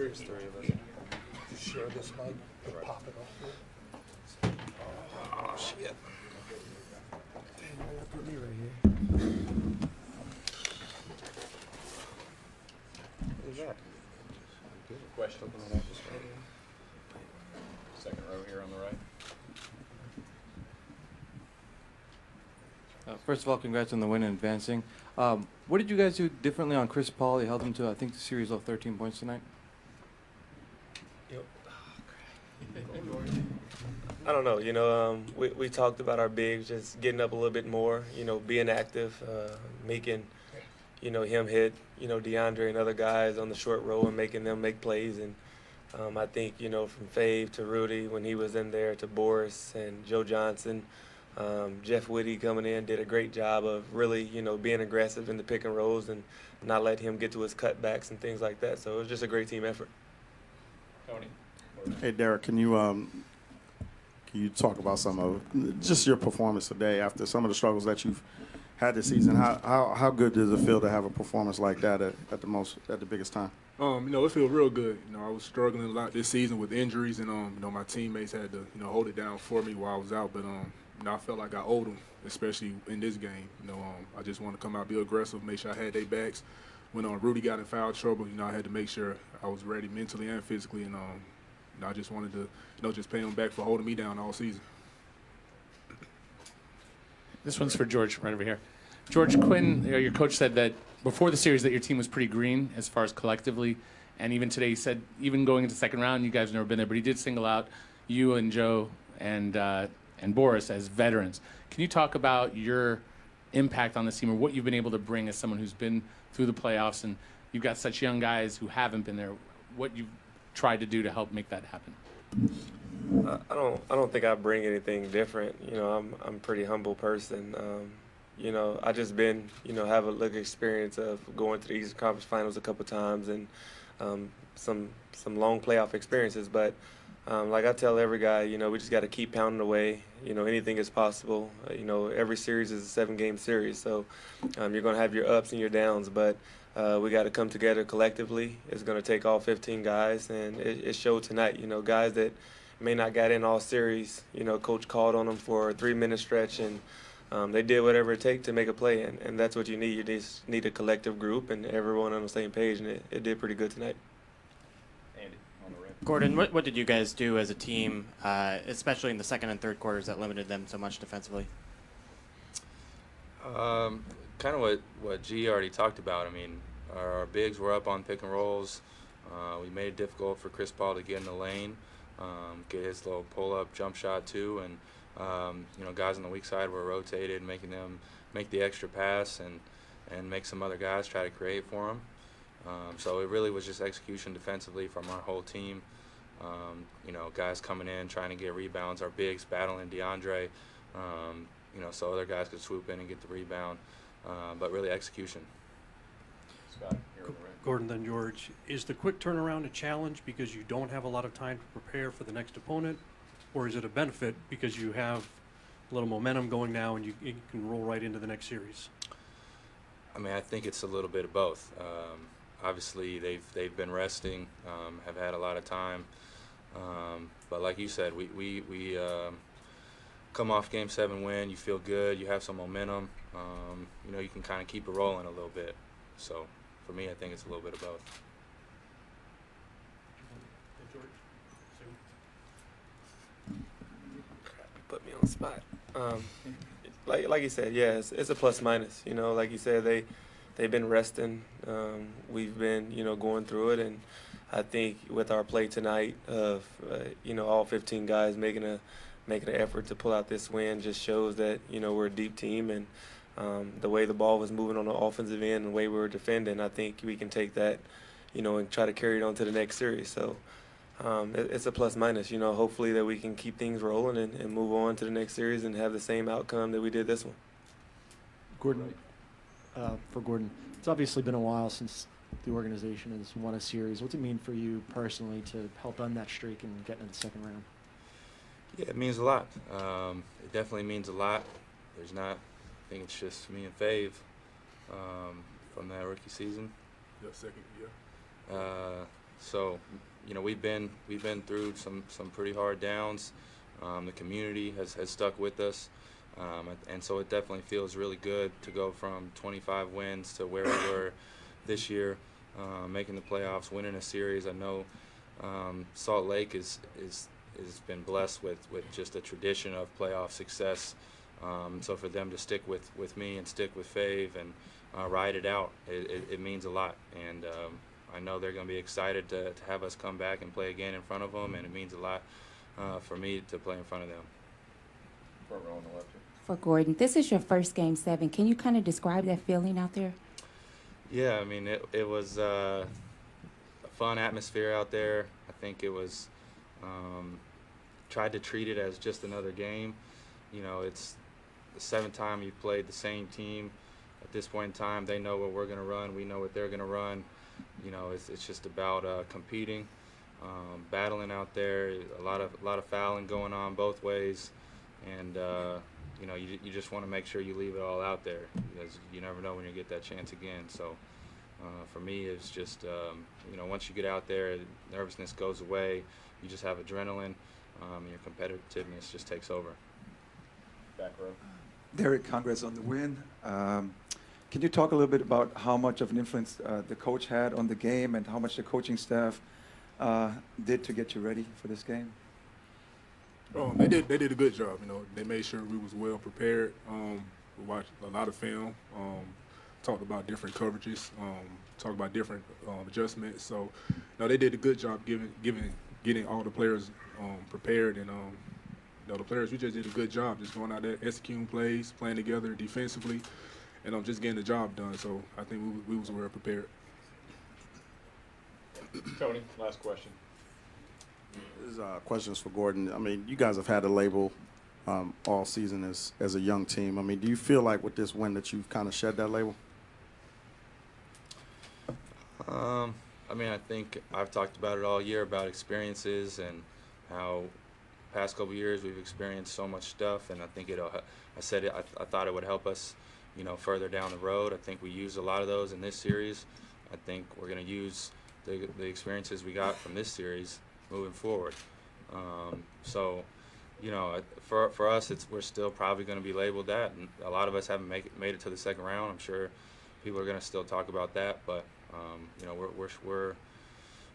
There's three of us. You share this mic, Right. pop it off. Oh, shit. Dang, why y'all put me right here? Who's that? Question. Second row here on the right. First of all, congrats on the win and advancing. What did you guys do differently on Chris Paul? You held him to, I think, the series of 13 points tonight. I don't know. We talked about our bigs just getting up a little bit more. Being active, making, him hit, DeAndre and other guys on the short row and making them make plays. And I think, from Fave to Rudy when he was in there to Boris and Joe Johnson, Jeff Whitty coming in did a great job of really, being aggressive in the pick and rolls and not let him get to his cutbacks and things like that. So it was just a great team effort. Tony. Hey, Derek, can you talk about some of just your performance today after some of the struggles that you've had this season? How good does it feel to have a performance like that at the biggest time? It feels real good. I was struggling a lot this season with injuries, and my teammates had to hold it down for me while I was out. But I felt like I owed them, especially in this game. I just want to come out, be aggressive, make sure I had their backs. When Rudy got in foul trouble, I had to make sure I was ready mentally and physically, and I just wanted to, just pay them back for holding me down all season. This one's for George, right over here. George, Quinn, your coach said that before the series that your team was pretty green as far as collectively, and even today he said even going into the second round, you guys have never been there, but he did single out you and Joe and Boris as veterans. Can you talk about your impact on this team or what you've been able to bring as someone who's been through the playoffs and you've got such young guys who haven't been there, what you've tried to do to help make that happen? I don't think I bring anything different. I'm a pretty humble person. I just been, have a little experience of going to the Eastern Conference Finals a couple times and some long playoff experiences. But like I tell every guy, we just got to keep pounding away. Anything is possible. Every series is a 7-game series, so you're going to have your ups and your downs, but we got to come together collectively. It's going to take all 15 guys, and it showed tonight. Guys that may not got in all series, coach called on them for a 3-minute stretch, and they did whatever it takes to make a play, and that's what you need. You just need a collective group and everyone on the same page, and it did pretty good tonight. Andy on the right. Gordon, what did you guys do as a team, especially in the second and third quarters that limited them so much defensively? Kind of what G already talked about. I mean, our bigs were up on pick and rolls. We made it difficult for Chris Paul to get in the lane, get his little pull-up jump shot too, and guys on the weak side were rotated, making them make the extra pass and make some other guys try to create for them. So it really was just execution defensively from our whole team. Guys coming in, trying to get rebounds, our bigs battling DeAndre, so other guys could swoop in and get the rebound, but really execution. Scott, here on the right. Gordon, then George, is the quick turnaround a challenge because you don't have a lot of time to prepare for the next opponent, or is it a benefit because you have a little momentum going now and you can roll right into the next series? I mean, I think it's a little bit of both. Obviously, they've been resting, have had a lot of time, but like you said, we come off Game 7 win. You feel good. You have some momentum. You can kind of keep it rolling a little bit. So for me, I think it's a little bit of both. Put me on the spot. Like you said, yeah, it's a plus minus. Like you said, they've been resting. We've been going through it, and I think with our play tonight of all 15 guys making an effort to pull out this win just shows that we're a deep team, and the way the ball was moving on the offensive end and the way we were defending, I think we can take that and try to carry it on to the next series. So. It's a plus minus, hopefully that we can keep things rolling and move on to the next series and have the same outcome that we did this one. Gordon, for Gordon, it's obviously been a while since the organization has won a series. What's it mean for you personally to help end that streak and get into the second round? Yeah, it means a lot. It definitely means a lot. I think it's just me and Fave from that rookie season. Yeah, second, yeah. So, you know, we've been through some pretty hard downs. The community has stuck with us, and so it definitely feels really good to go from 25 wins to where we were this year, making the playoffs, winning a series. I know Salt Lake is been blessed with just a tradition of playoff success. So for them to stick with me and stick with Fave and ride it out, it means a lot. And I know they're going to be excited to have us come back and play again in front of them, and it means a lot for me to play in front of them. Front row on the left here. For Gordon, this is your first Game 7. Can you kind of describe that feeling out there? Yeah, I mean, it was a fun atmosphere out there. I think it was tried to treat it as just another game. You know, it's the 7th time you played the same team. At this point in time, they know what we're going to run. We know what they're going to run. You know, it's just about competing, battling out there. A lot of fouling going on both ways, and you know, you just want to make sure you leave it all out there, because you never know when you get that chance again. So for me, it's just you know, once you get out there, nervousness goes away. You just have adrenaline. Your competitiveness just takes over. Back row. Derek, congrats on the win. Can you talk a little bit about how much of an influence the coach had on the game, and how much the coaching staff did to get you ready for this game? They did a good job. You know, they made sure we was well prepared. We watched a lot of film, talked about different coverages, talked about different adjustments. So, no, they did a good job getting all the players prepared, and you know, the players, we just did a good job just going out there, executing plays, playing together defensively, and just getting the job done. So I think we was well prepared. Tony, last question. This is questions for Gordon. I mean, you guys have had a label all season as a young team. I mean, do you feel like with this win that you've kind of shed that label? I mean, I think I've talked about it all year, about experiences and how past couple years we've experienced so much stuff, and I think I thought it would help us, you know, further down the road. I think we used a lot of those in this series. I think we're going to use the experiences we got from this series moving forward. So, you know, for us, we're still probably going to be labeled that, and a lot of us haven't made it to the second round. I'm sure people are going to still talk about that, but you know, we're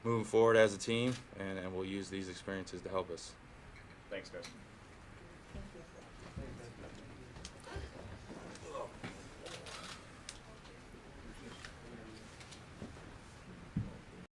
moving forward as a team, and we'll use these experiences to help us. Thanks, guys.